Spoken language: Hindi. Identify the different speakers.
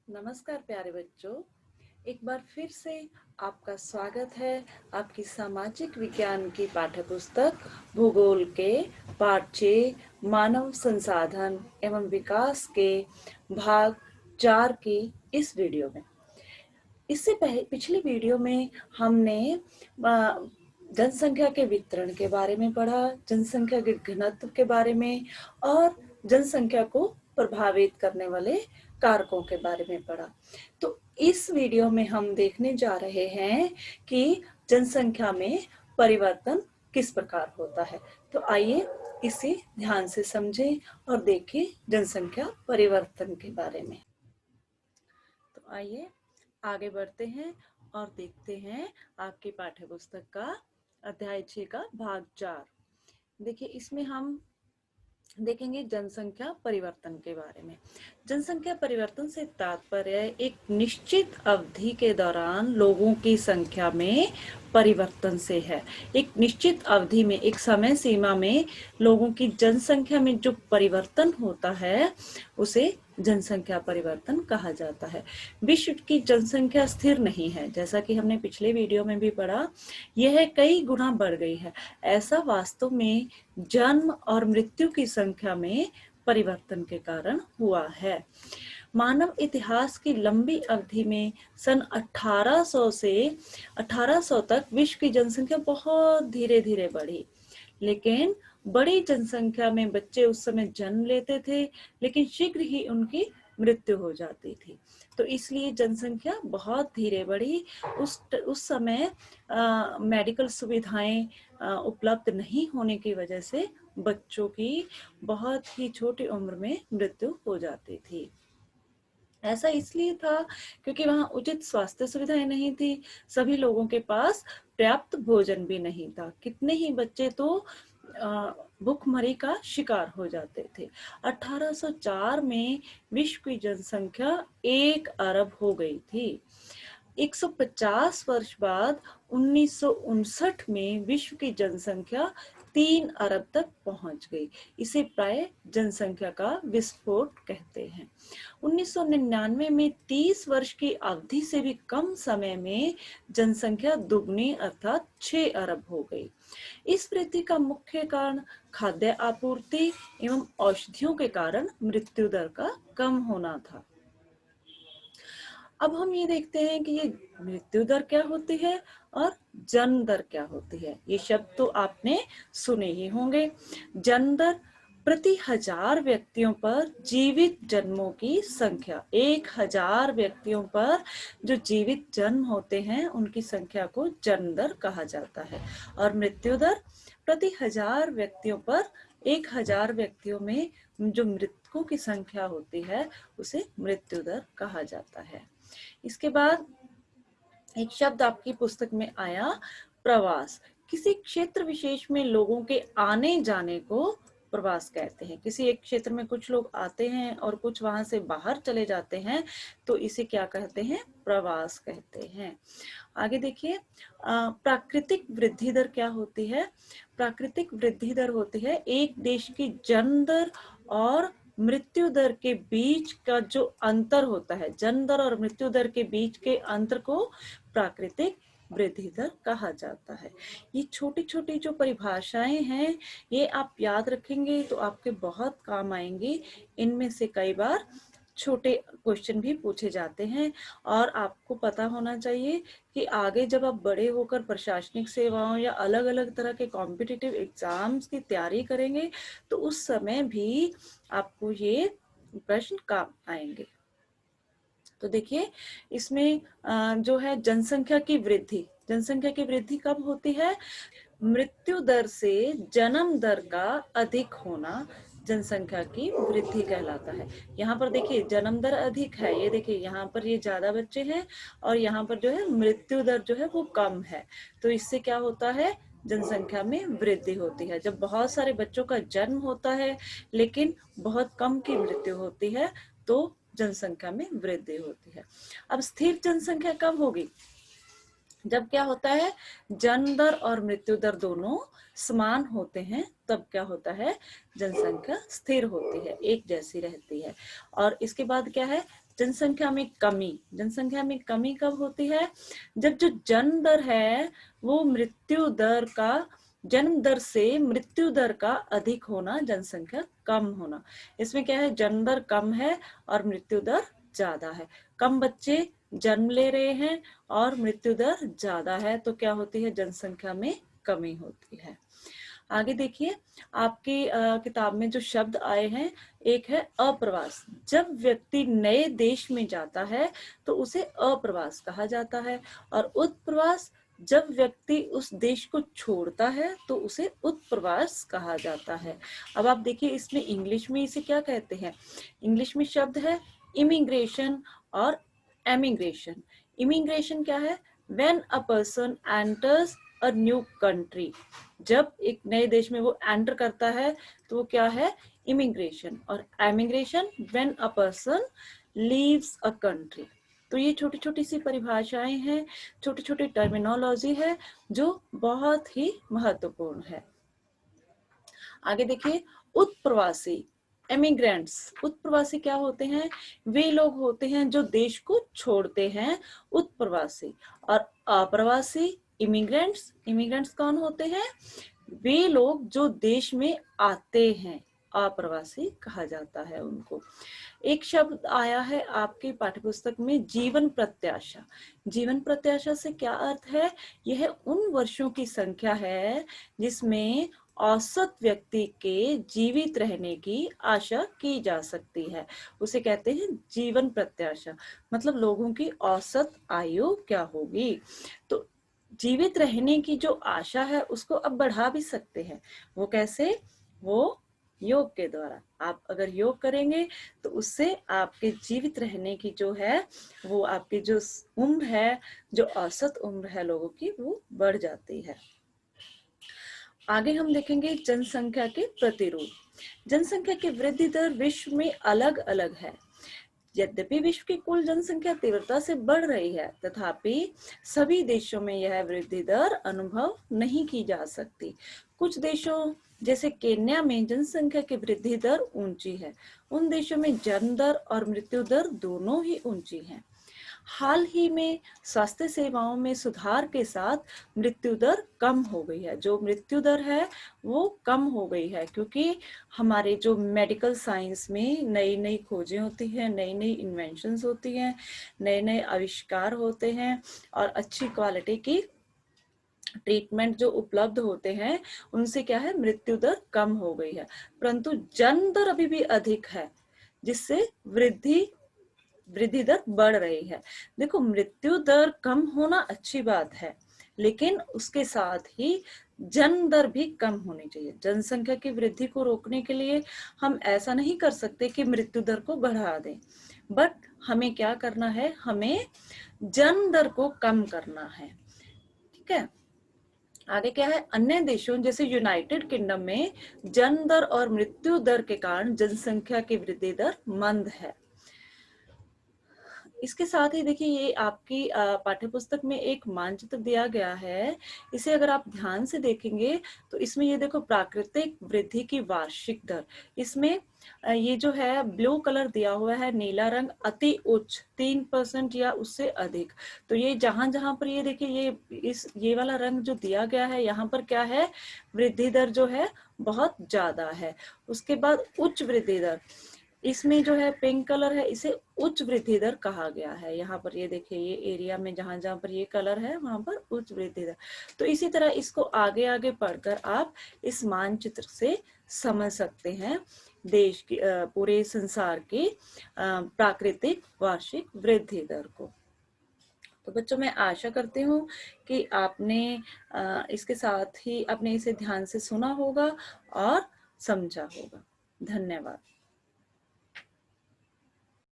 Speaker 1: नमस्कार प्यारे बच्चों। एक बार फिर से आपका स्वागत है आपकी सामाजिक विज्ञान की पाठ्य पुस्तक भूगोल के पाठ 6 मानव संसाधन एवं विकास के भाग 4 की इस वीडियो में। इससे पिछली वीडियो में हमने जनसंख्या के वितरण के बारे में पढ़ा, जनसंख्या के घनत्व के बारे में और जनसंख्या को प्रभावित करने वाले कारकों के बारे में पढ़ा। तो इस वीडियो में हम देखने जा रहे हैं कि जनसंख्या में परिवर्तन किस प्रकार होता है। तो आइए इसे ध्यान से समझें और देखें जनसंख्या परिवर्तन के बारे में। तो आइए आगे बढ़ते हैं और देखते हैं आपकी पाठ्य पुस्तक का अध्याय 6 का भाग 4। देखिए, इसमें हम देखेंगे जनसंख्या परिवर्तन के बारे में। जनसंख्या परिवर्तन से तात्पर्य एक निश्चित अवधि के दौरान लोगों की संख्या में परिवर्तन से है। एक निश्चित अवधि में, एक समय सीमा में लोगों की जनसंख्या में जो परिवर्तन होता है उसे जनसंख्या परिवर्तन कहा जाता है। विश्व की जनसंख्या स्थिर नहीं है, जैसा कि हमने पिछले वीडियो में भी पढ़ा, यह कई गुना बढ़ गई है। ऐसा वास्तव में जन्म और मृत्यु की संख्या में परिवर्तन के कारण हुआ है। मानव इतिहास की लंबी अवधि में सन 1800 से 1800 तक विश्व की जनसंख्या बहुत धीरे धीरे बढ़ी, लेकिन बड़ी जनसंख्या में बच्चे उस समय जन्म लेते थे, लेकिन शीघ्र ही उनकी मृत्यु हो जाती थी। तो इसलिए जनसंख्या बहुत धीरे बढ़ी। उस समय मेडिकल सुविधाएं उपलब्ध नहीं होने की वजह से बच्चों की बहुत ही छोटी उम्र में मृत्यु हो जाती थी। ऐसा इसलिए था क्योंकि वहां उचित स्वास्थ्य सुविधाएं नहीं थी, सभी लोगों के पास पर्याप्त भोजन भी नहीं था। कितने ही बच्चे तो भूखमरी का शिकार हो जाते थे। 1804 में विश्व की जनसंख्या 1 अरब हो गई थी। 150 वर्ष बाद 1959 में विश्व की जनसंख्या 3 अरब तक पहुंच गई। इसे प्राय जनसंख्या का विस्फोट कहते हैं। 1999 में 30 वर्ष की अवधि से भी कम समय में जनसंख्या दुगनी अर्थात 6 अरब हो गई। इस वृद्धि का मुख्य कारण खाद्य आपूर्ति एवं औषधियों के कारण मृत्यु दर का कम होना था। अब हम ये देखते हैं कि ये मृत्यु दर क्या होती है और जन्म दर क्या होती है। ये शब्द तो आपने सुने ही होंगे। जन्म दर प्रति 1000 व्यक्तियों पर जीवित जन्मों की संख्या, 1000 व्यक्तियों पर जो जीवित जन्म होते हैं उनकी संख्या को जन्म दर कहा जाता है। और मृत्यु दर प्रति 1000 व्यक्तियों पर 1000 व्यक्तियों में जो मृतकों की संख्या होती है उसे मृत्यु दर कहा जाता है। इसके बाद एक शब्द आपकी पुस्तक में आया, प्रवास। किसी क्षेत्र विशेष में लोगों के आने जाने को प्रवास कहते हैं। किसी एक क्षेत्र में कुछ लोग आते हैं और कुछ वहां से बाहर चले जाते हैं, तो इसे क्या कहते हैं? प्रवास कहते हैं। आगे देखिए, प्राकृतिक वृद्धि दर क्या होती है? प्राकृतिक वृद्धि दर होती है एक देश की जन्म दर और मृत्यु दर के बीच का जो अंतर होता है। जन्म दर और मृत्यु दर के बीच के अंतर को प्राकृतिक वृद्धि दर कहा जाता है। ये छोटी छोटी जो परिभाषाएं हैं ये आप याद रखेंगे तो आपके बहुत काम आएंगी। इनमें से कई बार छोटे क्वेश्चन भी पूछे जाते हैं और आपको पता होना चाहिए कि आगे जब आप बड़े होकर प्रशासनिक सेवाओं या अलग अलग तरह के कॉम्पिटिटिव एग्जाम्स की तैयारी करेंगे तो उस समय भी आपको ये प्रश्न काम आएंगे। तो देखिए, इसमें जो है जनसंख्या की वृद्धि, जनसंख्या की वृद्धि कब होती है? मृत्यु दर से जन्म दर का अधिक होना जनसंख्या की वृद्धि कहलाता है। यहाँ पर देखिए जन्म दर अधिक है, ये देखिए यहाँ पर ये ज्यादा बच्चे हैं और यहाँ पर जो है मृत्यु दर जो है वो कम है। तो इससे क्या होता है? जनसंख्या में वृद्धि होती है। जब बहुत सारे बच्चों का जन्म होता है लेकिन बहुत कम की मृत्यु होती है तो जनसंख्या में वृद्धि होती है। अब स्थिर जनसंख्या कब होगी? जब क्या होता है? जन्म दर और मृत्यु दर दोनों समान होते हैं, तब क्या होता है? जनसंख्या स्थिर होती है, एक जैसी रहती है। और इसके बाद क्या है? जनसंख्या में कमी। जनसंख्या में कमी कब होती है? जब जो जन्म दर है वो मृत्यु दर का, जन्म दर से मृत्यु दर का अधिक होना, जनसंख्या कम होना। इसमें क्या है, जन्म दर कम है और मृत्यु दर ज्यादा है। कम बच्चे जन्म ले रहे हैं और मृत्यु दर ज्यादा है, तो क्या होती है, जनसंख्या में कमी होती है। आगे देखिए, आपकी किताब में जो शब्द आए हैं, एक है अप्रवास। जब व्यक्ति नए देश में जाता है तो उसे अप्रवास कहा जाता है, और उत्प्रवास जब व्यक्ति उस देश को छोड़ता है तो उसे उत्प्रवास कहा जाता है। अब आप देखिए, इसमें इंग्लिश में इसे क्या कहते हैं? इंग्लिश में शब्द है इमिग्रेशन और एमिग्रेशन। इमिग्रेशन क्या है? When a person enters a new country. जब एक नए देश में वो एंटर करता है तो वो क्या है, इमिग्रेशन। और emigration when a person leaves a country. तो ये छोटी छोटी सी परिभाषाएं हैं, छोटी छोटी टर्मिनोलॉजी है जो बहुत ही महत्वपूर्ण है। आगे देखिए, उत्प्रवासी एमिग्रेंट्स। उत्प्रवासी क्या होते हैं? वे लोग होते हैं जो देश को छोड़ते हैं, उत्प्रवासी। और अप्रवासी इमिग्रेंट्स, इमिग्रेंट्स कौन होते हैं? वे लोग जो देश में आते हैं, अप्रवासी कहा जाता है उनको। एक शब्द आया है आपकी पाठ्यपुस्तक में, जीवन प्रत्याशा। जीवन प्रत्याशा से क्या अर्थ है? यह उन वर्षों की संख्या है जिसमें औसत व्यक्ति के जीवित रहने की आशा की जा सकती है, उसे कहते हैं जीवन प्रत्याशा। मतलब लोगों की औसत आयु क्या होगी। तो जीवित रहने की जो आशा है उसको अब बढ़ा भी सकते हैं। वो कैसे? वो योग के द्वारा। आप अगर योग करेंगे तो उससे आपके जीवित रहने की जो है, वो आपकी जो उम्र है, जो औसत उम्र है लोगों की, वो बढ़ जाती है। आगे हम देखेंगे जनसंख्या के प्रतिरूप। जनसंख्या की वृद्धि दर विश्व में अलग अलग है। यद्यपि विश्व की कुल जनसंख्या तीव्रता से बढ़ रही है, तथापि सभी देशों में यह वृद्धि दर अनुभव नहीं की जा सकती। कुछ देशों जैसे केन्या में जनसंख्या की वृद्धि दर ऊंची है। उन देशों में जन्म दर और मृत्यु दर दोनों ही ऊंची हैं। हाल ही में स्वास्थ्य सेवाओं में सुधार के साथ मृत्यु दर कम हो गई है। जो मृत्यु दर है वो कम हो गई है, क्योंकि हमारे जो मेडिकल साइंस में नई नई खोजें होती हैं, नई नई इन्वेंशंस होती हैं, नए नए आविष्कार होते हैं, और अच्छी क्वालिटी की ट्रीटमेंट जो उपलब्ध होते हैं, उनसे क्या है, मृत्यु दर कम हो गई है। परंतु जन्म दर अभी भी अधिक है, जिससे वृद्धि दर बढ़ रही है। देखो, मृत्यु दर कम होना अच्छी बात है, लेकिन उसके साथ ही जन्म दर भी कम होनी चाहिए। जनसंख्या की वृद्धि को रोकने के लिए हम ऐसा नहीं कर सकते कि मृत्यु दर को बढ़ा दें, बट हमें क्या करना है, हमें जन्म दर को कम करना है। ठीक है। आगे क्या है, अन्य देशों जैसे यूनाइटेड किंगडम में जन्म दर और मृत्यु दर के कारण जनसंख्या की वृद्धि दर मंद है। इसके साथ ही देखिए, ये आपकी पाठ्यपुस्तक में एक मानचित्र दिया गया है। इसे अगर आप ध्यान से देखेंगे तो इसमें ये देखो, प्राकृतिक वृद्धि की वार्षिक दर। इसमें ये जो है ब्लू कलर दिया हुआ है, नीला रंग अति उच्च 3% या उससे अधिक। तो ये जहां जहां पर ये देखिए, ये वाला रंग जो दिया गया है, यहाँ पर क्या है, वृद्धि दर जो है बहुत ज्यादा है। उसके बाद उच्च वृद्धि दर, इसमें जो है पिंक कलर है, इसे उच्च वृद्धि दर कहा गया है। यहाँ पर ये देखिए, ये एरिया में जहां जहां पर ये कलर है वहां पर उच्च वृद्धि दर। तो इसी तरह इसको आगे आगे पढ़कर आप इस मानचित्र से समझ सकते हैं देश की, पूरे संसार की प्राकृतिक वार्षिक वृद्धि दर को। तो बच्चों, मैं आशा करती हूँ कि आपने इसके साथ ही आपने इसे ध्यान से सुना होगा और समझा होगा। धन्यवाद।